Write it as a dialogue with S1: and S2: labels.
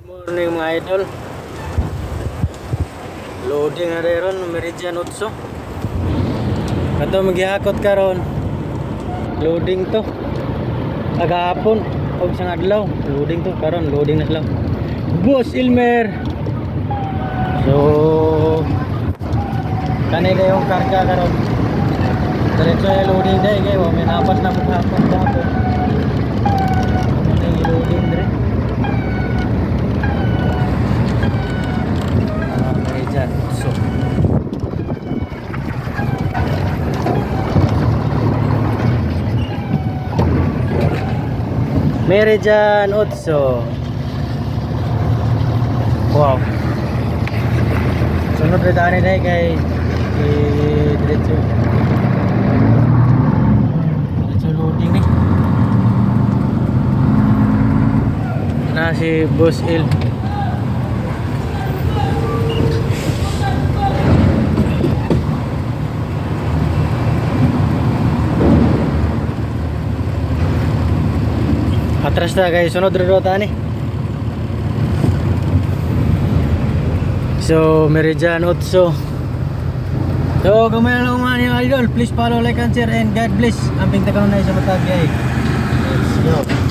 S1: Morning mga idol. Loading na rin Meridian Utso. Kato maghihakot karon. Loading to. Agahapon og isang adlaw. Loading to karon, loading na sila. Boss Ilmer. So kanina yung karga karon. Diretso yung loading day kay may napas na maghapon dapat. Ano yung loading dire? Meridian Utso. Meridian Utso. Wow. Sunod rin tayo na kay diretso loading ni na si Boss Il. Atras na guys, sunod rin ni. So, Meridian Utso. So, kung may lang mga idol, please follow, like, and share, and God bless. Amping tagaw na isa matag, guys. Let's go.